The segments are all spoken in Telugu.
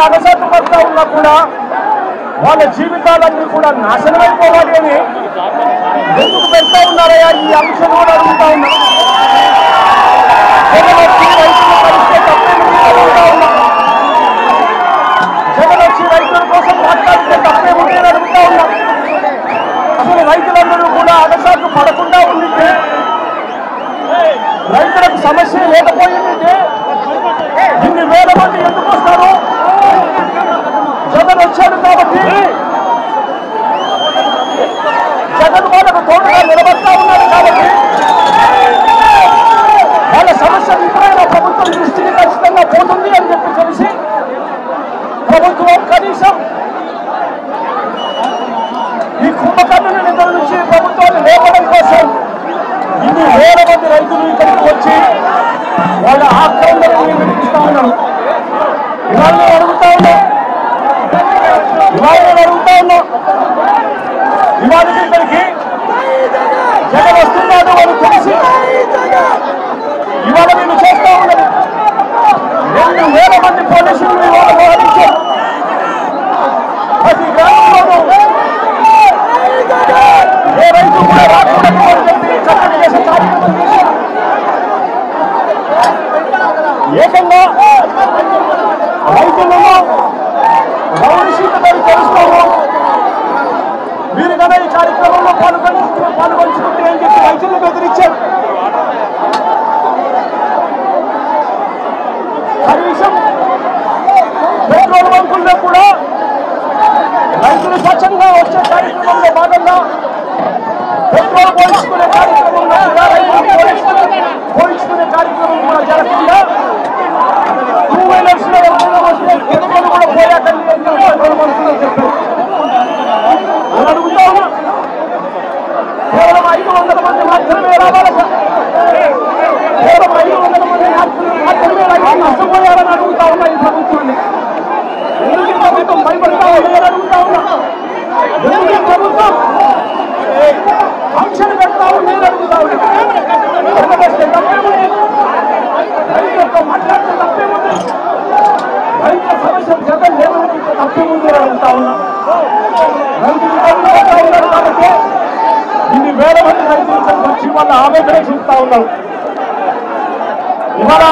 అగసట్టు పడుతూ ఉన్నా కూడా వాళ్ళ జీవితాలన్నీ కూడా నాశనమైపోవాలి అని ఎందుకు పెడతా ఉన్నారయ్యా? ఈ అంశం కూడా అడుగుతా ఉన్నా. జగన్ వచ్చి రైతులు కలిస్తే తప్పేమిటి అడుగుతా ఉన్నా. జగన్ వచ్చి రైతుల కోసం మాట్లాడితే తప్పేమిటి అని అడుగుతా ఉన్నా. అసలు రైతులందరూ కూడా అగసాట్లు పడకుండా ఉండింటే, రైతులకు సమస్య లేకపోయిందంటే ఇన్ని వేల మంది ఎందుకు వస్తారు? జగన్ వచ్చాడు కాబట్టి జగన్ వాళ్ళకు తోడుగా నిలబడతా ఉన్నారు కాబట్టి వాళ్ళ సమస్య ఇప్పుడైనా ప్రభుత్వం దృష్టికి ఖచ్చితంగా పోతుంది అని చెప్పి తెలిసి ప్రభుత్వం కనీసం ఈ కుంభకర్ణుల నిధుల నుంచి ప్రభుత్వాన్ని లేపడం కోసం ఇన్ని వేల మంది రైతులు ఇక్కడికి వచ్చి వాళ్ళ ఆక్రమణని వినిపిస్తా ఉన్నారు. ఇవాళ అడుగుతా ఉన్నాం, ఇవాళ ఇక్కడికి జగన్ వస్తున్నాడు అని తెలిసి ఇవాళ నేను చేస్తా ఉన్నది 2,000 మంది పోలీసులు ఇవాళ మోహరించారు. ప్రతి గ్రామంలోనూ ఏ రైతు కూడా రాకూడదు అని చెప్పి చట్టం చేసే కార్యక్రమం చేశారు. ఏకంగా రైతులను రౌడీ షీట్లను తెలుస్తాము, మీరు కదా ఈ కార్యక్రమంలో పాల్గొంచుకుంటే అని చెప్పి రైతులను బెదిరించారు. కనీసం పెట్రోల్ బంకుల్లో కూడా రైతులు స్వచ్ఛంగా వచ్చే కార్యక్రమంలో భాగంగా పెట్రోల్ పోయించుకునే కార్యక్రమంలో కూడా రైతులు పోయించుకునే కార్యక్రమం కూడా జరగకుండా 2 వీలర్స్ లో ఎవరైనా వస్తే పెట్రోల్ కూడా పోయాకని పెట్రోల్ బంకుల్లో చెప్పారు. అని అడుగుతా ఉన్నా, కేవలం 500 మంది మాత్రమే రావాలట, కేవలం 500 మంది మాత్రమే రైతులు నష్టపోయారని అడుగుతా ఉన్నా. ఈ ప్రభుత్వాన్ని ఎందుకు ఈ ప్రభుత్వం భయపడతా ఉన్నాయని అడుగుతా ఉన్నా. ఎందుకు ఈ ప్రభుత్వం ఆంక్షలు పెడతా ఉన్నాయని అడుగుతా ఉన్నా. తప్పేముంది? రైతులతో మాట్లాడితే తప్పేముంది? రైతుల సమస్య జగన్ లేవనెత్తితే తప్పేముంది అని అడుగుతా ఉన్నా. రైతులు పడుతూ ఉన్నారు కాబట్టి ఇన్ని వేల మంది రైతులు వచ్చి వాళ్ళ ఆవేదన చూపుతా ఉన్నారు. ఇవాళ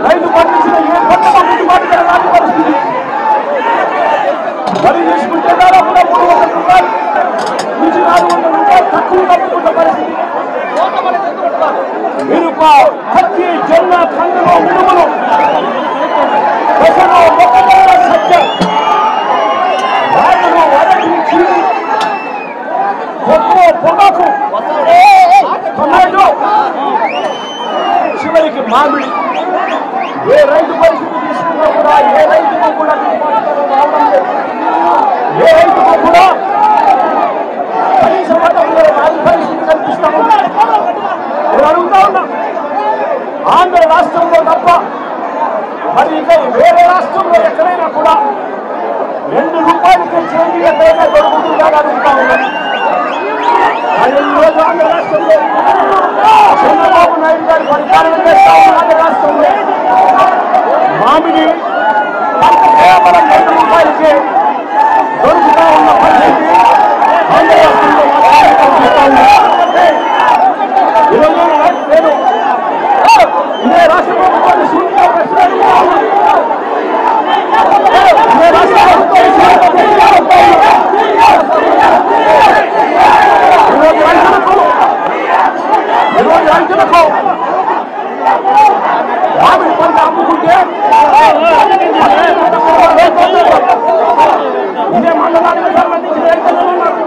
రైతు పండించిన ఏ పంట గిట్టుబాటు రాని పరిస్థితి. వరి తీసుకుంటే దాదాపుగా 300 రూపాయలు నుంచి 400 రూపాయలు తక్కువ కమ్ముకున్న పరిస్థితి. మిరప, పత్తి, జొన్న, కందులు, మినుములు, పెసలు, మొక్కజొన్న, సజ్జ, రాగులు, అరటి, చీని, కొత్త, పొగాకు, టొమాటో, చివరికి మామిడి. ఏ రైతు పరిస్థితి తీసుకున్నా కూడా ఏ రైతుకు కూడా రావడం లేదు. ఏ రైతుకు కూడా కనీస మతంలో పరిస్థితి కనిపిస్తా ఉంది. నేను అడుగుతా ఉన్నా, ఆంధ్ర రాష్ట్రంలో తప్ప మరి ఇక వేరే రాష్ట్రంలో ఎక్కడైనా కూడా 2 రూపాయలకి చేంజ్ ఎక్కడైనా దొరుకుతుందా అని అడుగుతా ఉన్నాను. కానీ ఈరోజు ఆంధ్ర రాష్ట్రంలో చంద్రబాబు నాయుడు గారు పరిపాలన చేస్తా ఉన్న ఆంధ్ర రాష్ట్రంలో మామిడి కేవలం 2 రూపాయలకి దొరుకుతా ఉన్న పరిస్థితి ఆంధ్ర రాష్ట్రంలో కనిపిస్తా ఉంది. ఈరోజు నేను ఇదే రాష్ట్ర ప్రభుత్వాన్ని సూటిగా ప్రశ్నలు ఇదే రాష్ట్ర ప్రభుత్వాన్ని ఈరోజు రైతులకు మామిడి పంట అమ్ముకుంటే ఇదే మండలానికి సంబంధించిన రైతులు ఉన్నారు.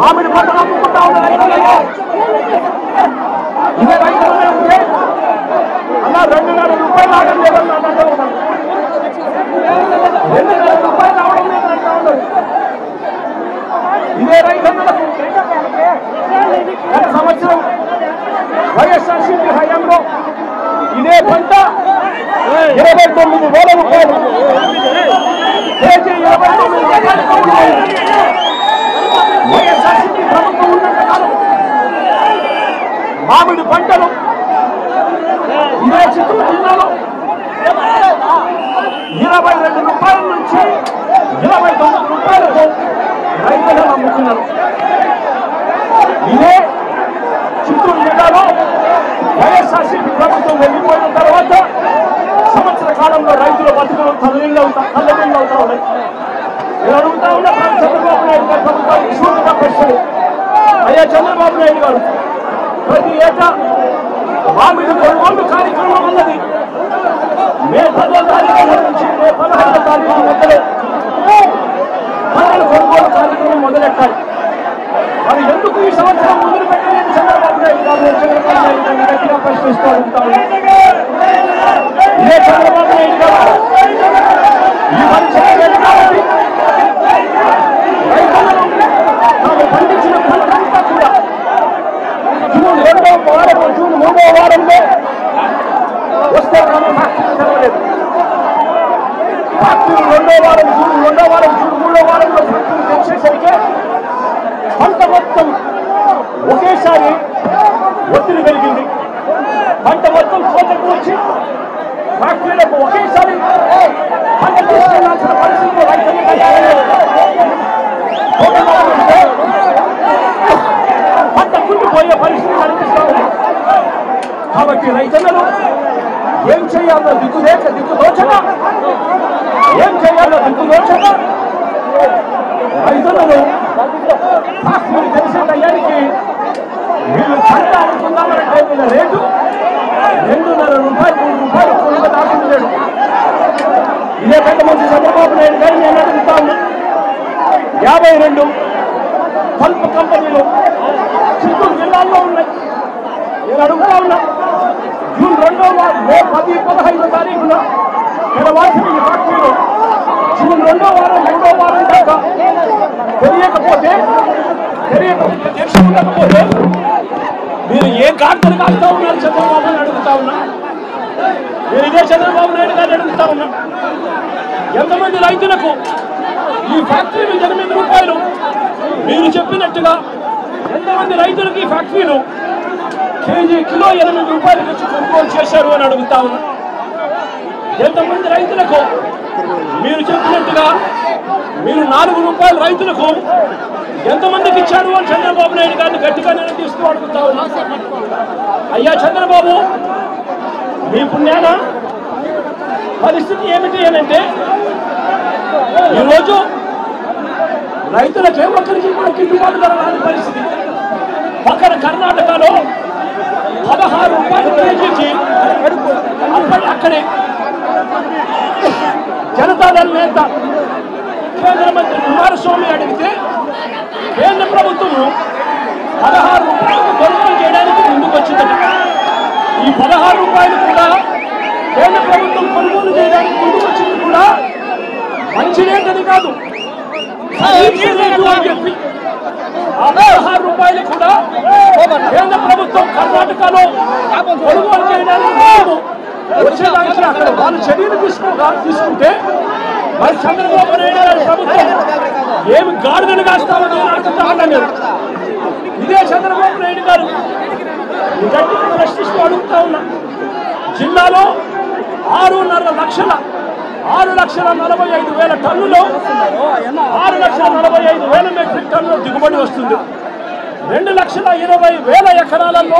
మామిడి పంటలు అమ్ముకుంటా ఉన్న రైతులు ఇదే రైతులనే ఉంటే అలా 2,500 రూపాయలు రావడం లేదని అంటూ ఉన్నారు. 2,500 రూపాయలు రావడం లేదని అంటూ ఉన్నారు. ఇదే రైతులకు గత సంవత్సరం వైఎస్ఆర్సీపీ హయాంలో ఇదే పంట 29,000 రూపాయలు, కేజీ 29,000 రూపాయలు. వైఎస్ఆర్సీపీ ప్రభుత్వం ఉన్నంత కాలం మామిడి పంటలు ఇదే చిత్తూరు జిల్లాలో 22 రూపాయల నుంచి 29 రూపాయలకు రైతులను అమ్ముతున్నారు. ఇదే చిత్తూరు జిల్లాలో వైఎస్ఆర్సీపీ ప్రభుత్వం వెళ్ళిపోయిన తర్వాత సంవత్సర కాలంలో రైతుల బతుకులు తల్లడిల్లు అవుతా ఉన్నాయి. నేను అడుగుతా ఉన్నా చంద్రబాబు నాయుడు గారి ప్రభుత్వానికి సూటిగా ప్రశ్నలు. అయ్యా చంద్రబాబు నాయుడు గారు, ప్రతి ఏటా మామిడి కొనుగోలు కార్యక్రమం ఉన్నది. మే 10వ తారీఖు నుంచి మే 16వ తారీఖు మధ్యలో పంటల కొనుగోలు కార్యక్రమం మొదలెట్టాలి. మరి ఎందుకు ఈ సంవత్సరం మొదలు పెట్టలేదు చంద్రబాబు నాయుడు గారు? చంద్రబాబు నాయుడు గారిని గట్టిగా ప్రశ్నిస్తూ ఉంటాము. ఇదే చంద్రబాబు నాయుడు గారు ఈ పని చేయలేదు కాబట్టి రైతులను తాము పండించిన పంటంతా కూడా జూన్ 2వ వారం, జూన్ 3వ వారంలో వస్తే కానీ ఫ్యాక్టరీ తెరవలేదు. ఫ్యాక్టరీ 2వ వారం, జూన్ 2వ వారం, జూన్ 3వ వారంలో ఫ్యాక్టరీ తెచ్చేసరికి పంట మొత్తం ఒకేసారి ఒత్తిడి పెరిగింది. పంట మొత్తం కోతకు వచ్చి ఫ్యాక్టరీలకు ఒకేసారి పంట తీసుకెళ్లాల్సిన పరిస్థితులు రైతులు పంట కుండిపోయే పరిస్థితి కనిపిస్తా ఉంది. కాబట్టి రైతులను ఏం చేయాలో దిక్కుదోచక ఏం చేయాలో దిక్కుదోచక రైతులను ఫ్యాక్టరీ తెలిసే టయానికి వీళ్ళు పంట అనుకుందామంటే వీళ్ళ రేటు 2.5 రూపాయలు 3 రూపాయలు కొనుగోలు దాచుకున్నాడు. ఇదే పెద్ద మంచి చంద్రబాబు నాయుడు గారిని నేను అడుగుతా ఉన్నా. 52 పల్ప్ కంపెనీలు చిత్తూరు జిల్లాల్లో ఉన్నాయి. నేను అడుగుతా ఉన్నా, జూన్ 2వ వారం, మే 10, 15 తారీఖున తెరవాల్సిన ఈ ఫ్యాక్టరీలో జూన్ 2వ వారం, 3వ వారం దాకా తెలియకపోతే మీరు ఏ గార్తలు కాస్తా ఉన్నారు చంద్రబాబు నాయుడు అడుగుతా ఉన్నా. నేను ఇదే చంద్రబాబు నాయుడు గారిని అడుగుతా ఉన్నా. ఎంతమంది రైతులకు ఈ ఫ్యాక్టరీలు 8 రూపాయలు మీరు చెప్పినట్టుగా ఎంతమంది రైతులకు ఈ ఫ్యాక్టరీలు కిలో 8 రూపాయలకు వచ్చి కొనుగోలు చేశారు అని అడుగుతా ఉన్నా. ఎంతమంది రైతులకు మీరు చెప్పినట్టుగా మీరు 4 రూపాయలు రైతులకు ఎంతమందికి ఇచ్చారు అని చంద్రబాబు నాయుడు గారిని గట్టిగా నిలదీస్తూ అడుగుతా ఉన్నా. అయ్యా చంద్రబాబు, మీ పుణ్యాన పరిస్థితి ఏమిటి అనంటే ఈరోజు రైతులకే ఒక్కరికి కూడా గిట్టుబాటు ధర రాని పరిస్థితి. పక్కన కర్ణాటకలో 16 రూపాయలు కేజీకి అక్కడే జనతాదళ నేత కేంద్ర మంత్రి కుమారస్వామి అడిగితే కేంద్ర ప్రభుత్వం 16 రూపాయలకు కొనుగోలు చేయడానికి ముందుకు వచ్చిందట. ఈ 16 రూపాయలు కూడా కేంద్ర ప్రభుత్వం కొనుగోలు చేయడానికి ముందుకు వచ్చింది కూడా మంచి రేటని కాదు, అని చెప్పి ఆ 16 రూపాయలు కూడా కేంద్ర ప్రభుత్వం కర్ణాటకలో కొనుగోలు చేయడానికి వచ్చేదానికి అక్కడ వాళ్ళు చర్యలు తీసుకుంటే మరి చంద్రబాబు నాయుడు గారి ప్రభుత్వం ఏమి గాడిదలు కాస్తామని అడుగుతామన్నారు. ఇదే చంద్రబాబు నాయుడు గారు గట్టిగా ప్రశ్నిస్తూ అడుగుతా ఉన్నా. జిల్లాలో 6,45,000 టన్నులు 6,45,000 మెట్రిక్ టన్నుల దిగుబడి వస్తుంది. 2,20,000 ఎకరాలలో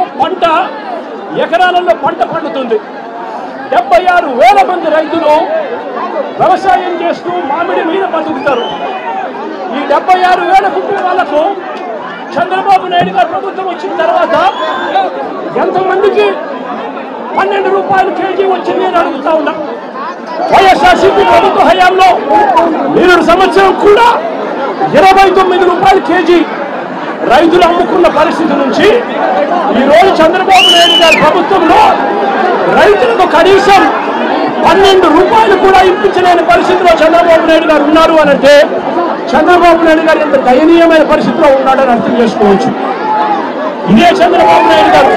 పంట పండుతుంది. 76,000 మంది రైతులు వ్యవసాయం చేస్తూ మామిడి మీద బతుకుతారు. ఈ 76,000 కుటుంబాలకు చంద్రబాబు నాయుడు గారి ప్రభుత్వం వచ్చిన తర్వాత ఎంతమందికి 12 రూపాయలు కేజీ వచ్చింది అని అడుగుతా ఉన్నా. వైఎస్ఆర్సీపీ ప్రభుత్వ హయాంలో 2 సంవత్సరం కూడా 29 రూపాయలు కేజీ రైతులు అమ్ముకున్న పరిస్థితి నుంచి ఈరోజు చంద్రబాబు నాయుడు గారి ప్రభుత్వంలో రైతులకు కనీసం 12 రూపాయలు కూడా ఇప్పించలేని పరిస్థితిలో చంద్రబాబు నాయుడు గారు ఉన్నారు అనంటే చంద్రబాబు నాయుడు గారు ఎంత దయనీయమైన పరిస్థితిలో ఉన్నాడని అర్థం చేసుకోవచ్చు. ఇదే చంద్రబాబు నాయుడు గారు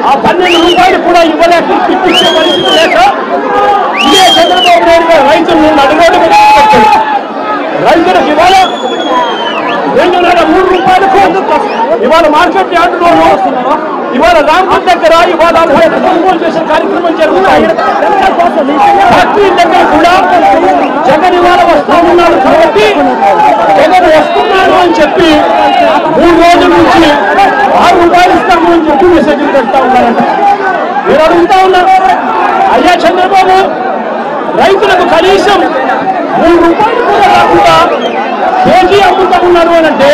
ఆ 12 రూపాయలు కూడా ఇవ్వలేక ఇప్పించే పరిస్థితి లేక ఇదే చంద్రబాబు నాయుడు గారు రైతులను నడుగోడు మీద పెట్టారు. రైతులకు ఇవాళ 2.5-3 రూపాయలకు ఇవాళ మార్కెట్ యార్డులోనూ ఇవాళ రాంపూర్ దగ్గర ఇవాళ కొనుగోలు చేసే కార్యక్రమం జరుగుతాయి. ఫ్యాక్టరీ దగ్గర కూడా జగన్ ఇవాళ వస్తా ఉన్నాడు కాబట్టి జగన్ వస్తున్నాడు అని చెప్పి 3 రోజుల నుంచి 6 రూపాయలు ఇస్తాము అని చెప్పి మెసేజ్లు పెడతా ఉన్నారంట. మీరు అడుగుతా ఉన్నారు, అయ్యా చంద్రబాబు రైతులకు కనీసం 3 రూపాయలు కూడా రాకుండా కేజీ అమ్ముతా ఉన్నారు అని అంటే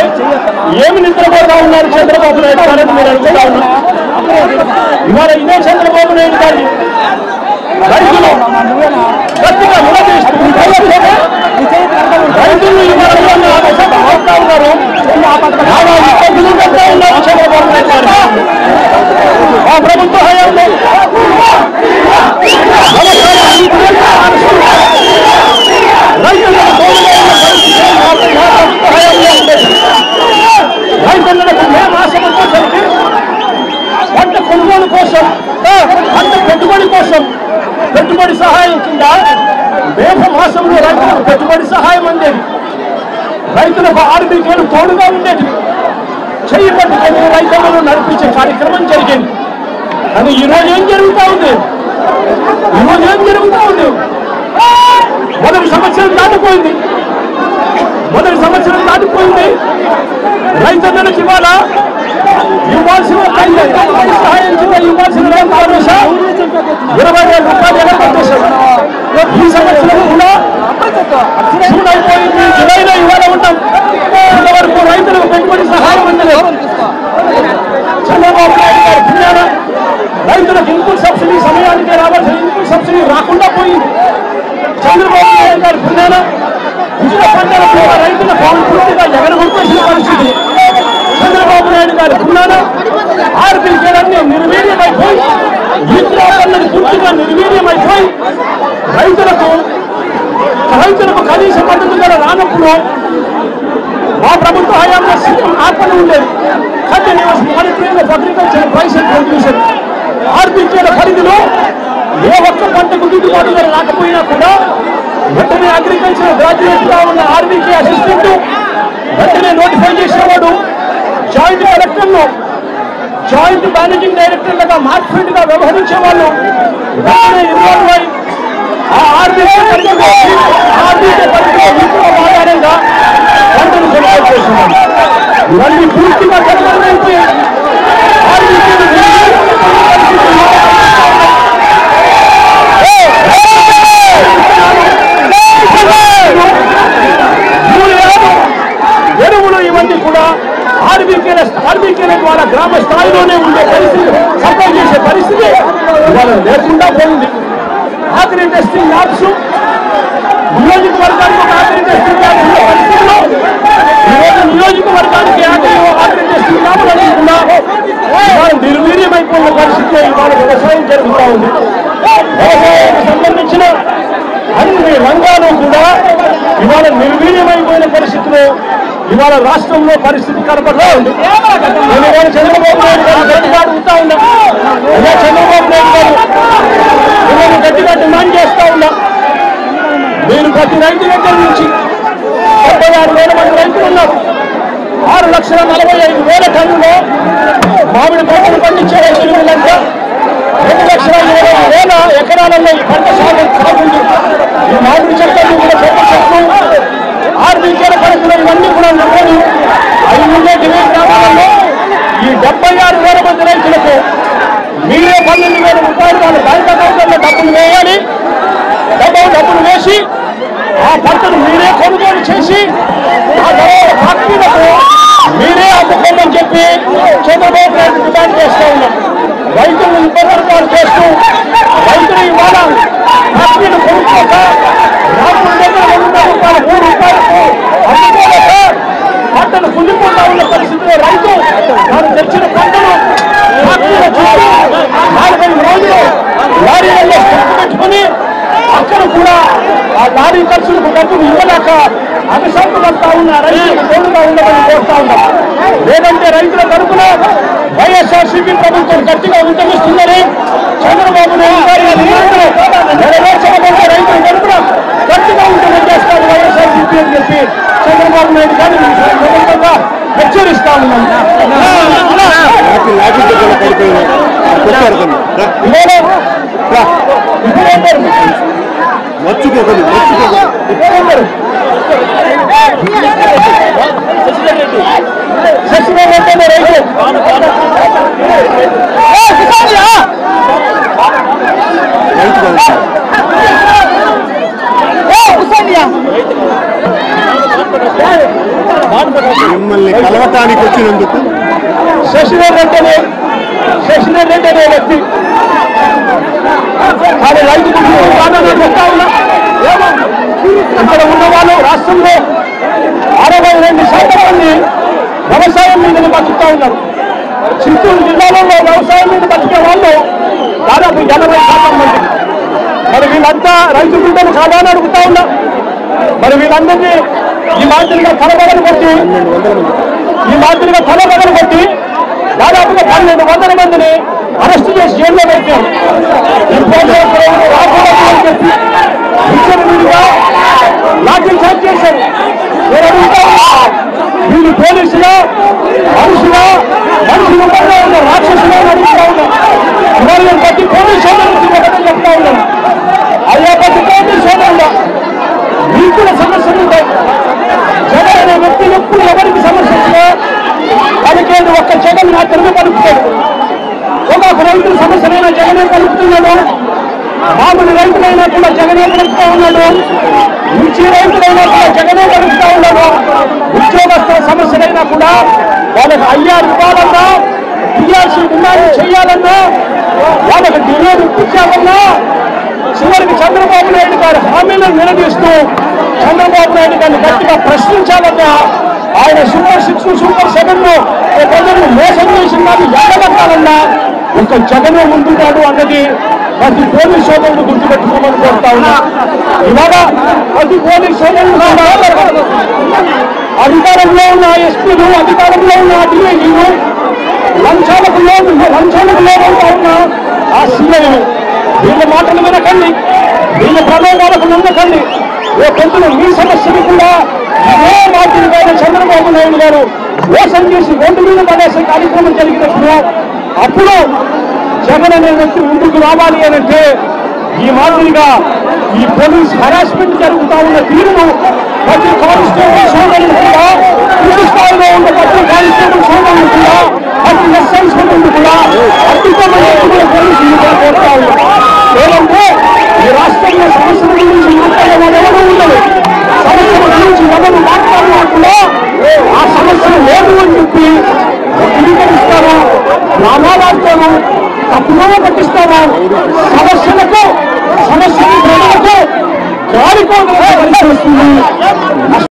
ఏమి నిద్రపోతా ఉన్నారు చంద్రబాబు నాయుడు గారు మీరు అడుగుతా ఉన్నారు. ఇవాళ ఇదే చంద్రబాబు నాయుడు గారు రైతులు గట్టిగా నిలదీస్తూ రైతులు ఇవాళ అవుతా ఉన్నారు. ఇబ్బందులు పెడతా ఉన్నారు చంద్రబాబు నాయుడు గారు. ఆ ప్రభుత్వ హయాంలో రైతులకు మే మాసం వచ్చేసరికి పంట కొనుగోలు కోసం పంట పెట్టుబడి కోసం పెట్టుబడి సహాయం కింద మేఘ మాసంలో రైతులకు పెట్టుబడి సహాయం అందేది. రైతులకు ఆర్బీకేలు తోడుగా ఉండేది. చెయ్యి పట్టుకొని రైతులను నడిపించే కార్యక్రమం జరిగింది. కానీ ఈరోజు ఏం జరుగుతూ ఉంది? మొదటి సంవత్సరం దాటిపోయింది. రైతులకు ఇవాళ ఇవ్వాల్సిన సహాయం కింద ఇవ్వాల్సిన భరోసా 20,000 రూపాయలు ఎగరగొట్టేశారు. ఈ సంవత్సరం కూడా జూన్ అయిపోయింది, జూలైలో ఇవాళ ఉంటాం. ఇంతవరకు రైతులకు పెట్టుబడి సహాయం అందలేదు. చంద్రబాబు నాయుడు గారు పుణ్యాన రైతులకు ఇన్పుట్ సబ్సిడీ సమయానికి రావాల్సిన ఇన్పుట్ సబ్సిడీ రాకుండా పోయింది. చంద్రబాబు నాయుడు గారు పుణ్యాన ఉచిత పంటలకు రైతులకు పూర్తిగా ఎగరగొట్టేసిన పరిస్థితి. చంద్రబాబు నాయుడు గారి పుణ్యాన ఆర్బీకేలన్నీ నిర్వీర్యమైపోయి ఇంట్లో పనులు పూర్తిగా నిర్వీర్యమైపోయి రైతులకు కనీస మద్దతు ధర రానప్పుడు మా ప్రభుత్వ హయాంలో సీఎం ఆత్మలు ఉండేది. Continuous monitoring of agriculture price and producer ఆర్బీకేల పరిధిలో ఏ ఒక్క పంటకు గిట్టుబాటు ధర రాకపోయినా కూడా వెంటనే అగ్రికల్చర్ గ్రాడ్యుయేట్ గా ఉన్న ఆర్బీకే అసిస్టెంట్ వెంటనే నోటిఫై చేసేవాడు. జాయింట్ కలెక్టర్లు జాయింట్ మేనేజింగ్ డైరెక్టర్లుగా మార్కెట్ గా వ్యవహరించే వాళ్ళు వెంటనే ఇన్వాల్వ్ అయి ఆ ఆర్బీకే పరిధిలో ఆధారంగా పంటను కొనుగోలు చేస్తున్నారు. ఇవన్నీ పూర్తిగా జరగాలంటే ఎరువులు ఇవన్నీ కూడా ఆర్బీకేల ద్వారా గ్రామ స్థాయిలోనే ఉండే పరిస్థితి, సప్లై చేసే పరిస్థితి ఇవాళ లేకుండా పోయింది. ఆగ్రి టెస్టింగ్ ల్యాబ్స్ నియోజకవర్గానికి ఒక ఆగ్రి టెస్టింగ్ ల్యాబ్స్ ఉన్న పరిస్థితిలో ఈరోజు నియోజకవర్గానికి ఆగ్రి టెస్టింగ్ ల్యాబ్లు కూడా ఇవాళ నిర్వీర్యమైపోయిన పరిస్థితిలో ఇవాళ వ్యవసాయం జరుగుతూ ఉంది. వ్యవసాయానికి సంబంధించిన అన్ని రంగాలు కూడా ఇవాళ నిర్వీర్యమైపోయిన పరిస్థితిలో ఇవాళ రాష్ట్రంలో పరిస్థితి కనపడతా ఉంది. నేను ఇవాళ చంద్రబాబు నాయుడు గారు గట్టిగా అడుగుతా ఉన్నా, అదే చంద్రబాబు నాయుడు గారు నేను గట్టిగా డిమాండ్ చేస్తా ఉన్నా, మీరు ప్రతి రైతు దగ్గర నుంచి 76,000 మంది రైతులు ఉన్నారు. 6,45,000 టన్నులో మామిడి పంటలు పండించే రైతులు ఉన్నంత 2,20,000 ఎకరాలలో ఈ పంట సాగుంది. ఈ మామిడి చెట్లను కూడా పెద్ద చెట్లు ఆర్బీకేల పరిధిలో ఇవన్నీ కూడా నమ్మని 5 గ్రామాలలో ఈ 76,000 మంది రైతులకు మీరే 12,000 రూపాయలు వాళ్ళ బ్యాంక్ అకౌంట్లలో డబ్బులు వేయాలి. డబ్బులు వేసి ఆ పంటను మీరే కొనుగోలు చేసి ఆ తర్వాత ఫ్యాక్టరీలకు మీరే అమ్ముకోమని చెప్పి చంద్రబాబు నాయుడు డిమాండ్ చేస్తూ ఉన్నాం. రైతులను ఇబ్బందులు చేస్తూ రైతులు ఇవాళ ఫ్యాక్టరీలు కొనుక్కోక రాష్ట్రం దగ్గర 200 రూపాయలు 3 రూపాయలకు అమ్ముకోలేక పంటను కుళ్ళిపోతా ఉన్న పరిస్థితిలో రైతు తాను తెచ్చిన పంటను ఫ్యాక్టరీల చుట్టూ 4-5 రోజులు లారీలలో పెట్టుకుని అక్కడ కూడా ఆ లారీ ఖర్చులకు డబ్బులు ఇవ్వలేక అభిశాంతి పడతా ఉన్న రైతులకు తోడుగా ఉండమని కోరుతా ఉన్నాం. లేదంటే రైతుల తరఫున వైఎస్ఆర్సీపీ ప్రభుత్వం గట్టిగా ఉద్యమిస్తుందని చంద్రబాబు నాయుడు గారి నెరవేర్చకపోతే రైతుల తరఫున గట్టిగా ఉద్యమం చేస్తారు వైఎస్ఆర్సీపీ అని చెప్పి చంద్రబాబు నాయుడు గారిని ప్రభుత్వంగా హెచ్చరిస్తా ఉన్నాం. మర్చిపోకండి మిమ్మల్ని కలవటానికి వచ్చినందుకు శశిధర్ రెడ్డి అనే వ్యక్తి కానీ రైతు చెప్తా ఉన్నా ఇక్కడ ఉన్న వాళ్ళు రాష్ట్రంలో 62% మంది వ్యవసాయం మీద బతుకుతా ఉన్నారు. చిత్తూరు జిల్లాలో వ్యవసాయం మీద బతికే వాళ్ళు దాదాపు 80% మంది. మరి వీళ్ళంతా రైతు బిడ్డలు సాధారణ అడుగుతా ఉన్నా. మరి వీళ్ళందరినీ ఈ మాదిరిగా తలబగలు కొట్టి దాదాపుగా 1200 మందిని అరెస్ట్ చేసి జైల్లో పెట్టారు. లాఠీ చార్జ్ చేశారు. నేను అడుగుతా వీళ్ళు పోలీసులా మనుషులు ఉన్న రాక్షసులు అడుగుతా ఉన్నా. వాళ్ళని బట్టి పోలీసు సోదరులు చెప్తా ఉన్నాను. అయ్యా బట్టి పోలీసు సోదరులు మీకు కూడా సమస్యలు ఉంటాయి. జగన్ అనే వ్యక్తి ఎప్పుడు ఎవరికి సమస్య వచ్చినా పలికేది ఒక్క జగన్ మాత్రమే పలుకుతాడు. ఒక రైతుల సమస్యలైనా జగనే కలుపుతున్నాడు. మామూలు రైతులైనా కూడా జగనే కలుపుతా ఉన్నాడు. మిర్చి రైతులైనా కూడా జగనే కలుపుతా ఉన్నాడు. ఉద్యోగస్తుల సమస్యలైనా కూడా వాళ్ళకి అయ్యారు ఇవ్వాలన్నా, ఇయ్యాల్సి డిమాండ్ చేయాలన్నా, వాళ్ళకి డిమాండ్ ఇప్పించాలన్నా చివరికి చంద్రబాబు నాయుడు గారి హామీలను నిలదీస్తూ చంద్రబాబు నాయుడు గారిని గట్టిగా ప్రశ్నించాలన్నా, ఆయన సూపర్ 6 సూపర్ 7 ప్రజలను మోసం చేసిన వాళ్ళు ఎక్కడెక్కాలన్నా ఒక జగనే ముందున్నాడు అన్నది ప్రతి పోలీస్ సోదరులు గుర్తుపెట్టుకోమని కోరుతా ఉన్నా. ఇవాళ ప్రతి పోలీస్ సోదరులు అధికారంలో ఉన్న ఎస్పీలు, అధికారంలో ఉన్న డిఐజీలు, లంచాలకు లోపడుతా ఉన్న ఆ సీఐలు వీళ్ళ మాటలు వినకండి, వీళ్ళ ప్రలోభాలకు నమ్మకండి. పొద్దున మీ సమస్యలు కూడా ఇదే మాదిరిగానే చంద్రబాబు నాయుడు గారు మోసం చేసి రోడ్డు మీద పడేసే కార్యక్రమం జరిగినప్పుడు అప్పుడు జగన్ అనే వ్యక్తి ముందుకు రావాలి అనంటే ఈ మాదిరిగా ఈ పోలీస్ హరాస్మెంట్ జరుగుతూ ఉన్న తీరును ప్రతి కానిస్టేబుల్ సోదరులు కూడా, పూర్తి స్థాయిలో ఉన్న ప్రతి కానిస్టేబుల్ సోదరులు కూడా, ప్రతి ఎస్ఐ సోదరులు కూడా అద్భుతమైన పోలీసులు కోరుతా ఉన్నారు. ఏదంటే ఈ రాష్ట్రంలో సమస్యల గురించి మాట్లాడేవాడు ఎవరు ఉండదు. సమస్యల గురించి ఎవరు మాట్లాడినప్పుడు ఆ సమస్యలు లేదు అని చెప్పి ధృవీకరిస్తాము, రామాలాడతాము, తప్పుగా పట్టిస్తాము. సమస్యలకు ప్రజలకు గాలికోవడం వస్తుంది.